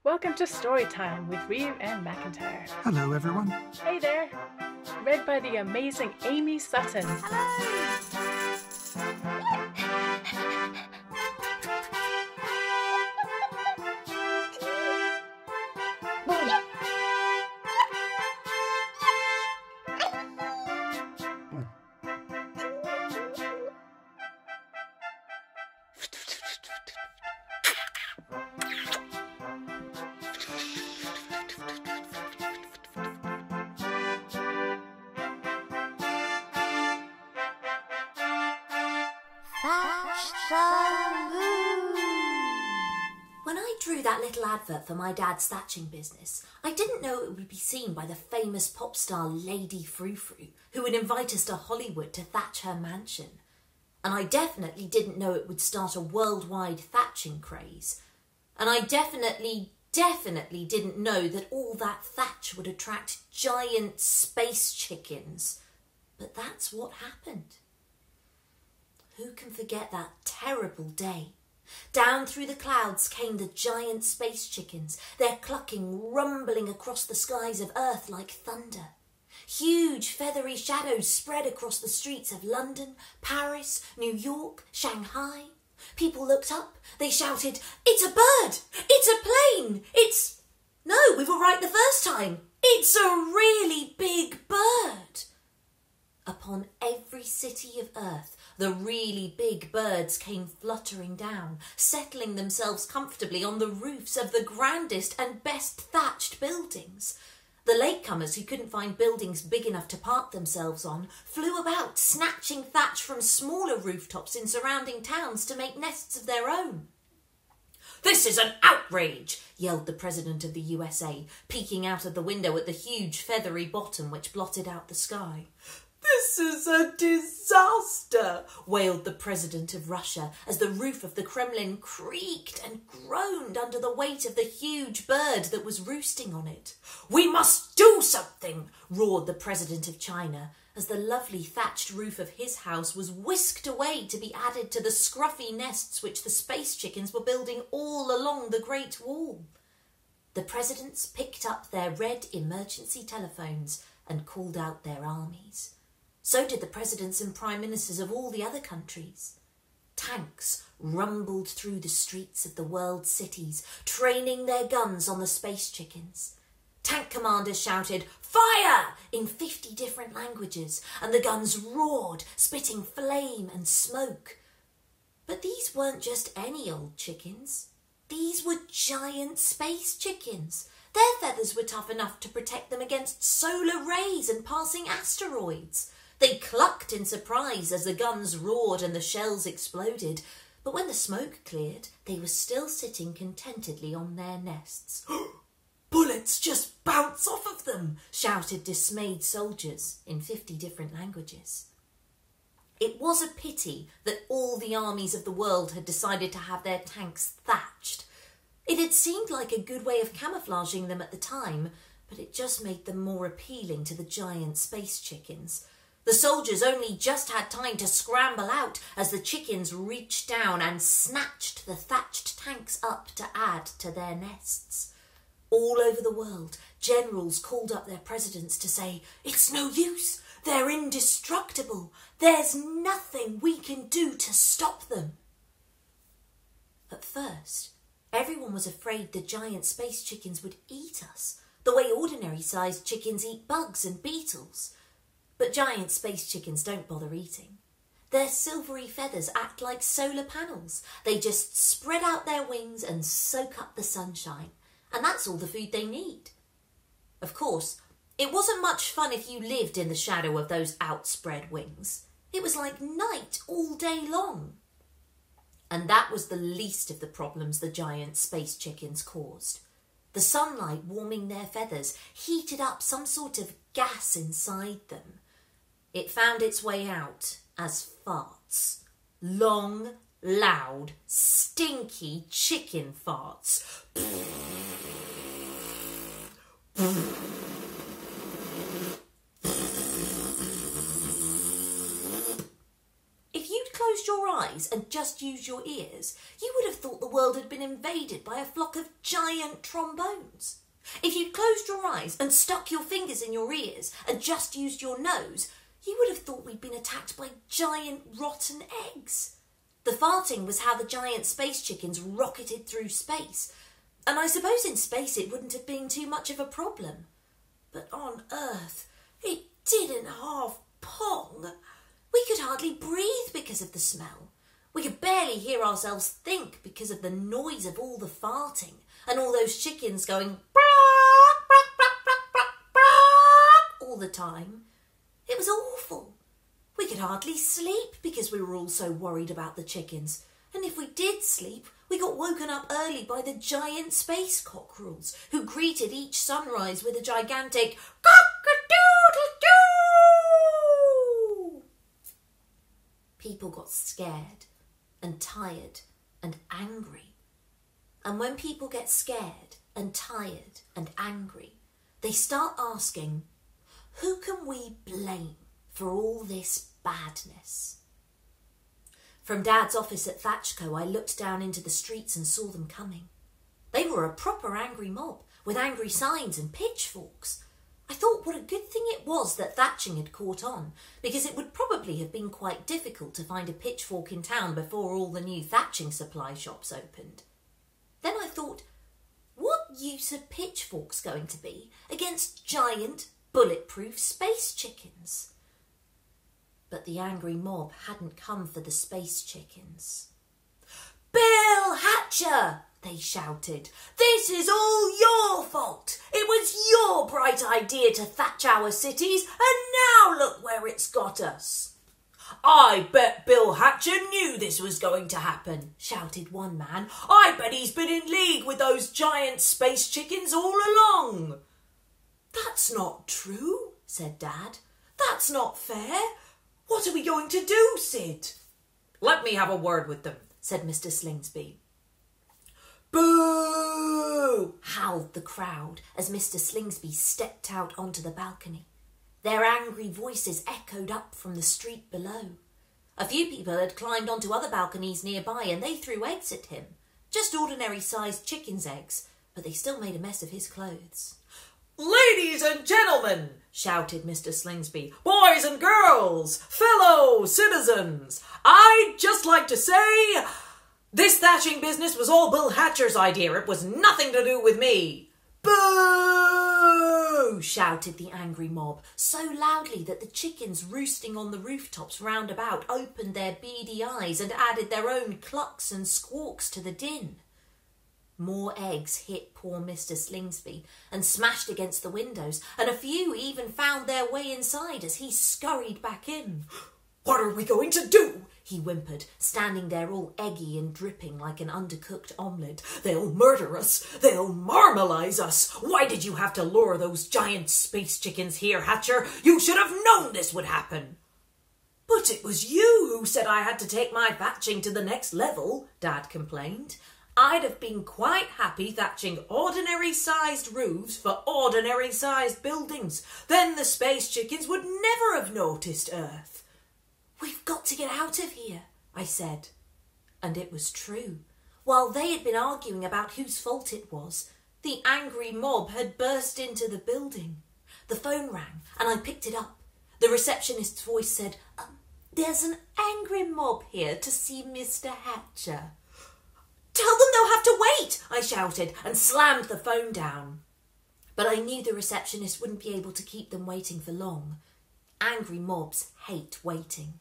Welcome to Storytime with Reeve and McIntyre. Hello, everyone. Hey there! Read by the amazing Amy Sutton. Thatch the Moon. When I drew that little advert for my dad's thatching business, I didn't know it would be seen by the famous pop star Lady Frou Frou, who would invite us to Hollywood to thatch her mansion. And I definitely didn't know it would start a worldwide thatching craze. And I definitely didn't know that all that thatch would attract giant space chickens. But that's what happened. Who can forget that terrible day? Down through the clouds came the giant space chickens, their clucking rumbling across the skies of Earth like thunder. Huge feathery shadows spread across the streets of London, Paris, New York, Shanghai. People looked up. They shouted, "It's a bird! It's a plane! It's... No, we were right the first time. It's a really big bird!" Upon every city of Earth, the really big birds came fluttering down, settling themselves comfortably on the roofs of the grandest and best thatched buildings. The latecomers who couldn't find buildings big enough to park themselves on flew about, snatching thatch from smaller rooftops in surrounding towns to make nests of their own. "This is an outrage!" yelled the President of the USA, peeking out of the window at the huge feathery bottom which blotted out the sky. "This is a disaster," wailed the President of Russia as the roof of the Kremlin creaked and groaned under the weight of the huge bird that was roosting on it. "We must do something," roared the President of China as the lovely thatched roof of his house was whisked away to be added to the scruffy nests which the space chickens were building all along the Great Wall. The presidents picked up their red emergency telephones and called out their armies. So did the presidents and prime ministers of all the other countries. Tanks rumbled through the streets of the world's cities, training their guns on the space chickens. Tank commanders shouted, "Fire!" in 50 different languages, and the guns roared, spitting flame and smoke. But these weren't just any old chickens. These were giant space chickens. Their feathers were tough enough to protect them against solar rays and passing asteroids. They clucked in surprise as the guns roared and the shells exploded, but when the smoke cleared, they were still sitting contentedly on their nests. "Bullets just bounce off of them!" shouted dismayed soldiers in 50 different languages. It was a pity that all the armies of the world had decided to have their tanks thatched. It had seemed like a good way of camouflaging them at the time, but it just made them more appealing to the giant space chickens. The soldiers only just had time to scramble out as the chickens reached down and snatched the thatched tanks up to add to their nests. All over the world, generals called up their presidents to say, "It's no use, they're indestructible, there's nothing we can do to stop them." At first, everyone was afraid the giant space chickens would eat us, the way ordinary-sized chickens eat bugs and beetles. But giant space chickens don't bother eating. Their silvery feathers act like solar panels. They just spread out their wings and soak up the sunshine, and that's all the food they need. Of course, it wasn't much fun if you lived in the shadow of those outspread wings. It was like night all day long. And that was the least of the problems the giant space chickens caused. The sunlight warming their feathers heated up some sort of gas inside them. It found its way out as farts. Long, loud, stinky chicken farts. If you'd closed your eyes eyes and just use your ears, you would have thought the world had been invaded by a flock of giant trombones. If you'd closed your eyes and stuck your fingers in your ears and just used your nose, you would have thought we'd been attacked by giant rotten eggs. The farting was how the giant space chickens rocketed through space, and I suppose in space it wouldn't have been too much of a problem. But on Earth, it didn't half pong. We could hardly breathe because of the smell. We could barely hear ourselves think because of the noise of all the farting and all those chickens going all the time. It was awful. We could hardly sleep because we were all so worried about the chickens. And if we did sleep, we got woken up early by the giant space cockerels who greeted each sunrise with a gigantic cock-a-doodle-doo. People got scared and tired and angry. And when people get scared and tired and angry, they start asking, who can we blame for all this badness? From Dad's office at Thatchco, I looked down into the streets and saw them coming. They were a proper angry mob, with angry signs and pitchforks. I thought what a good thing it was that thatching had caught on, because it would probably have been quite difficult to find a pitchfork in town before all the new thatching supply shops opened. Then I thought, what use are pitchforks going to be against giant, bulletproof space chickens? But the angry mob hadn't come for the space chickens. "Bill Hatcher!" they shouted. "This is all your fault. It was your bright idea to thatch our cities, and now look where it's got us." "I bet Bill Hatcher knew this was going to happen," shouted one man. "I bet he's been in league with those giant space chickens all along." "That's not true," said Dad. "That's not fair. What are we going to do, Sid?" "Let me have a word with them," said Mr. Slingsby. "Boo!" howled the crowd as Mr. Slingsby stepped out onto the balcony. Their angry voices echoed up from the street below. A few people had climbed onto other balconies nearby and they threw eggs at him. Just ordinary-sized chickens' eggs, but they still made a mess of his clothes. "Ladies and gentlemen," shouted Mr. Slingsby, "boys and girls, fellow citizens, I'd just like to say this thatching business was all Bill Hatcher's idea. It was nothing to do with me." "Boo!" shouted the angry mob, so loudly that the chickens roosting on the rooftops round about opened their beady eyes and added their own clucks and squawks to the din. More eggs hit poor Mr. Slingsby and smashed against the windows, and a few even found their way inside as he scurried back in. "What are we going to do?" he whimpered, standing there all eggy and dripping like an undercooked omelette. "They'll murder us. They'll marmalise us. Why did you have to lure those giant space chickens here, Hatcher? You should have known this would happen." "But it was you who said I had to take my thatching to the next level," Dad complained. "I'd have been quite happy thatching ordinary-sized roofs for ordinary-sized buildings. Then the space chickens would never have noticed Earth." "We've got to get out of here," I said. And it was true. While they had been arguing about whose fault it was, the angry mob had burst into the building. The phone rang and I picked it up. The receptionist's voice said, "There's an angry mob here to see Mr. Hatcher." "Tell them they'll have to wait," I shouted and slammed the phone down. But I knew the receptionist wouldn't be able to keep them waiting for long. Angry mobs hate waiting.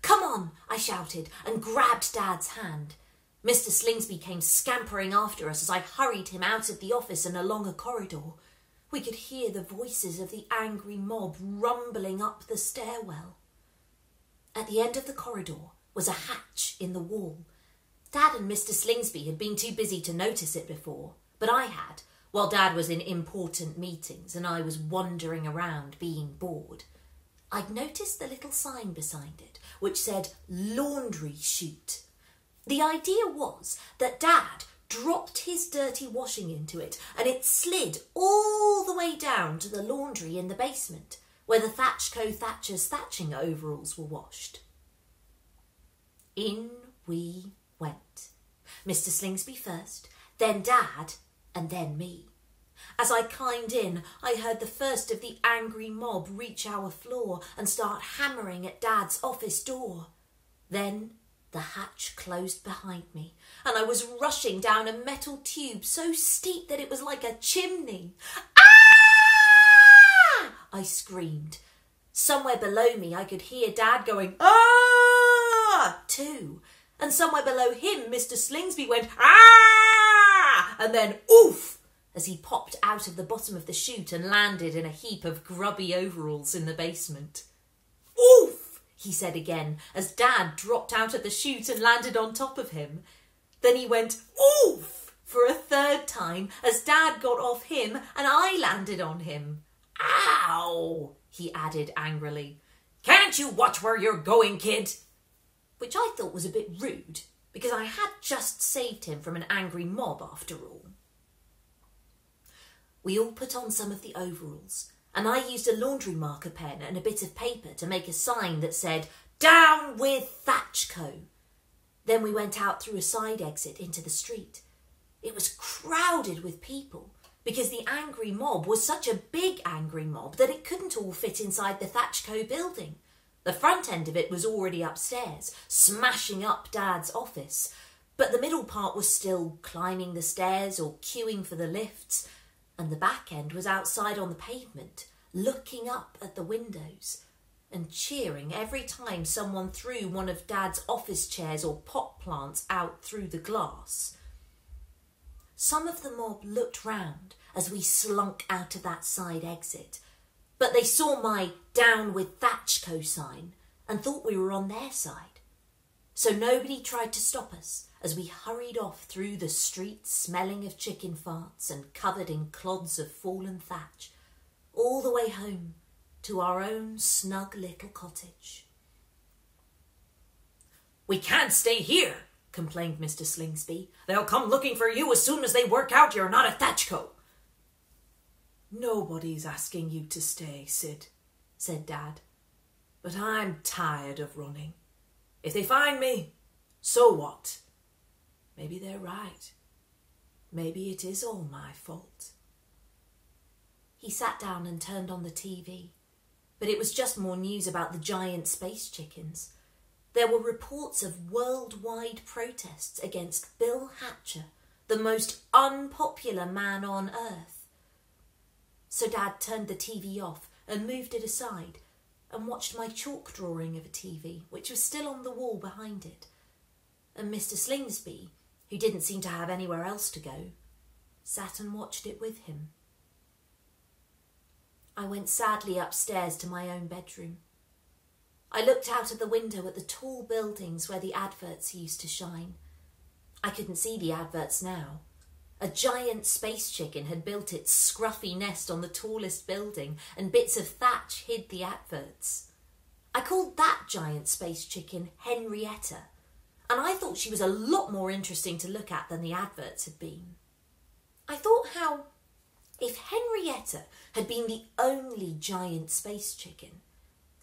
"Come on," I shouted and grabbed Dad's hand. Mr. Slingsby came scampering after us as I hurried him out of the office and along a corridor. We could hear the voices of the angry mob rumbling up the stairwell. At the end of the corridor was a hatch in the wall. Dad and Mr. Slingsby had been too busy to notice it before, but I had, while Dad was in important meetings and I was wandering around being bored. I'd noticed the little sign beside it, which said laundry chute. The idea was that Dad dropped his dirty washing into it and it slid all the way down to the laundry in the basement, where the Thatchco Thatcher's thatching overalls were washed. In we went. Mr. Slingsby first, then Dad, and then me. As I climbed in, I heard the first of the angry mob reach our floor and start hammering at Dad's office door. Then the hatch closed behind me, and I was rushing down a metal tube so steep that it was like a chimney. Ah! I screamed. Somewhere below me I could hear Dad going, ah! too. And somewhere below him, Mr. Slingsby went, ah! And then, oof! As he popped out of the bottom of the chute and landed in a heap of grubby overalls in the basement. Oof! He said again, as Dad dropped out of the chute and landed on top of him. Then he went, oof! For a third time, as Dad got off him and I landed on him. Ow! He added angrily. Can't you watch where you're going, kid? Which I thought was a bit rude, because I had just saved him from an angry mob after all. We all put on some of the overalls, and I used a laundry marker pen and a bit of paper to make a sign that said, Down with Thatch Co. Then we went out through a side exit into the street. It was crowded with people, because the angry mob was such a big angry mob that it couldn't all fit inside the Thatch Co. building. The front end of it was already upstairs, smashing up Dad's office, but the middle part was still climbing the stairs or queuing for the lifts, and the back end was outside on the pavement, looking up at the windows and cheering every time someone threw one of Dad's office chairs or pot plants out through the glass. Some of the mob looked round as we slunk out of that side exit, but they saw my Down with Thatch Co. sign and thought we were on their side. So nobody tried to stop us as we hurried off through the streets smelling of chicken farts and covered in clods of fallen thatch, all the way home to our own snug little cottage. We can't stay here, complained Mr. Slingsby. They'll come looking for you as soon as they work out you're not a Thatch Co. Nobody's asking you to stay, Sid, said Dad. But I'm tired of running. If they find me, so what? Maybe they're right. Maybe it is all my fault. He sat down and turned on the TV, but it was just more news about the giant space chickens. There were reports of worldwide protests against Bill Hatcher, the most unpopular man on Earth. So Dad turned the TV off and moved it aside and watched my chalk drawing of a TV, which was still on the wall behind it. And Mr. Slingsby, who didn't seem to have anywhere else to go, sat and watched it with him. I went sadly upstairs to my own bedroom. I looked out of the window at the tall buildings where the adverts used to shine. I couldn't see the adverts now. A giant space chicken had built its scruffy nest on the tallest building, and bits of thatch hid the adverts. I called that giant space chicken Henrietta, and I thought she was a lot more interesting to look at than the adverts had been. I thought how, if Henrietta had been the only giant space chicken,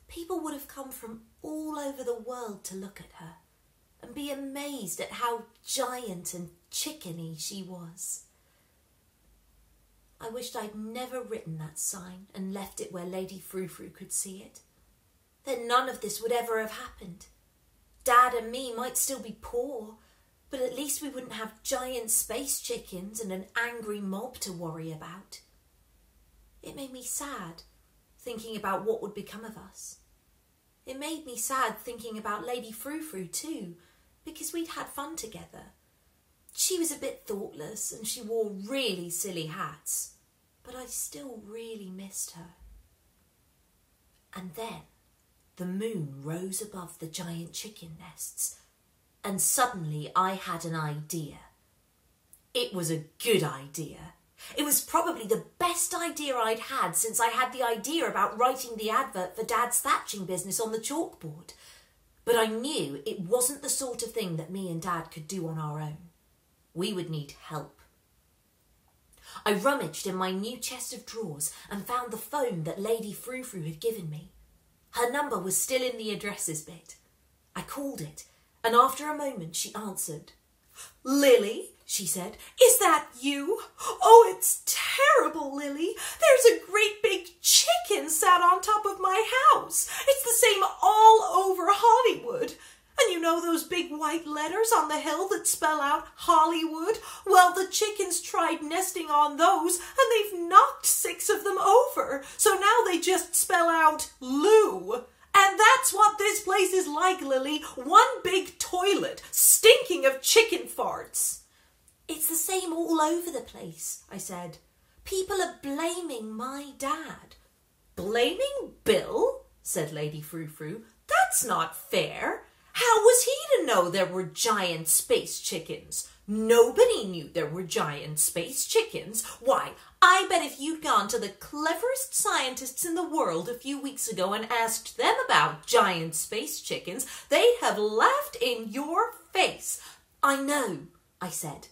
people would have come from all over the world to look at her and be amazed at how giant and chickeny she was. I wished I'd never written that sign and left it where Lady Frou-Frou could see it. Then none of this would ever have happened. Dad and me might still be poor, but at least we wouldn't have giant space chickens and an angry mob to worry about. It made me sad, thinking about what would become of us. It made me sad thinking about Lady Frou-Frou too, because we'd had fun together. She was a bit thoughtless and she wore really silly hats, but I still really missed her. And then the moon rose above the giant chicken nests, and suddenly I had an idea. It was a good idea. It was probably the best idea I'd had since I had the idea about writing the advert for Dad's thatching business on the chalkboard. But I knew it wasn't the sort of thing that me and Dad could do on our own. We would need help. I rummaged in my new chest of drawers and found the phone that Lady Frou-Frou had given me. Her number was still in the addresses bit. I called it, and after a moment she answered. "Lily," she said, "is that you? Oh, it's terrible, Lily. There's a great big chicken sat on top of my house. It's the same all over Hollywood. And you know those big white letters on the hill that spell out Hollywood? Well, the chickens tried nesting on those and they've knocked 6 of them over. So now they just spell out Lou. And that's what this place is like, Lily. One big toilet, stinking of chicken farts." "It's the same all over the place," I said. "People are blaming my dad." "Blaming Bill?" said Lady Frou-Frou. "That's not fair. How was he to know there were giant space chickens? Nobody knew there were giant space chickens. Why, I bet if you'd gone to the cleverest scientists in the world a few weeks ago and asked them about giant space chickens, they'd have laughed in your face." "I know," I said,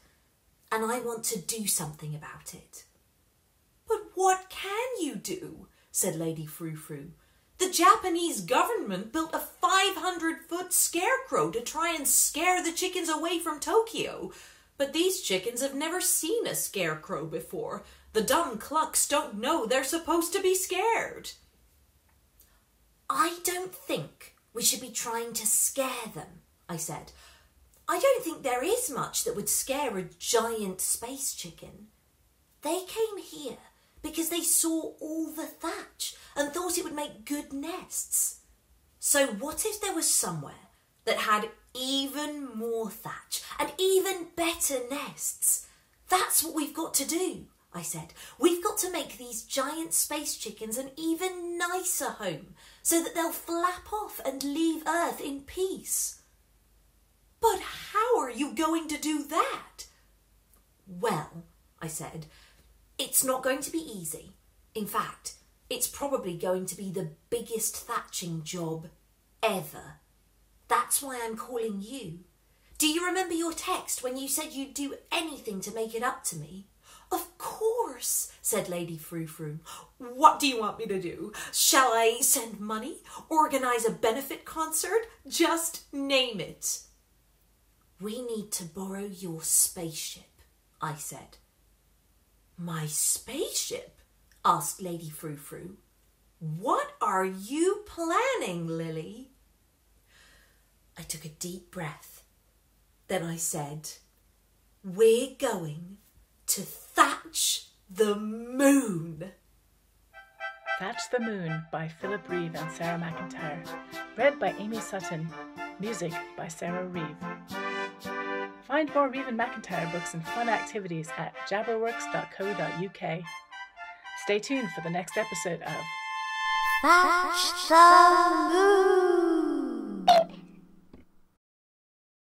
"and I want to do something about it." "But what can you do?" said Lady Frou-Frou. "The Japanese government built a 500-foot scarecrow to try and scare the chickens away from Tokyo. But these chickens have never seen a scarecrow before. The dumb clucks don't know they're supposed to be scared." "I don't think we should be trying to scare them," I said. "I don't think there is much that would scare a giant space chicken. They came here because they saw all the thatch and thought it would make good nests. So what if there was somewhere that had even more thatch and even better nests? That's what we've got to do," I said. "We've got to make these giant space chickens an even nicer home so that they'll flap off and leave Earth in peace." "But how are you going to do that?" "Well," I said, "it's not going to be easy. In fact, it's probably going to be the biggest thatching job ever. That's why I'm calling you. Do you remember your text when you said you'd do anything to make it up to me?" "Of course," said Lady Frou-Frou. "What do you want me to do? Shall I send money? Organise a benefit concert? Just name it." "We need to borrow your spaceship," I said. "My spaceship?" asked Lady Frou-Frou. "What are you planning, Lily?" I took a deep breath. Then I said, "We're going to Thatch the Moon." Thatch the Moon by Philip Reeve and Sarah McIntyre. Read by Amy Sutton. Music by Sarah Reeve. Find more Reeve and McIntyre books and fun activities at jabberworks.co.uk. Stay tuned for the next episode of Thatch the Moon.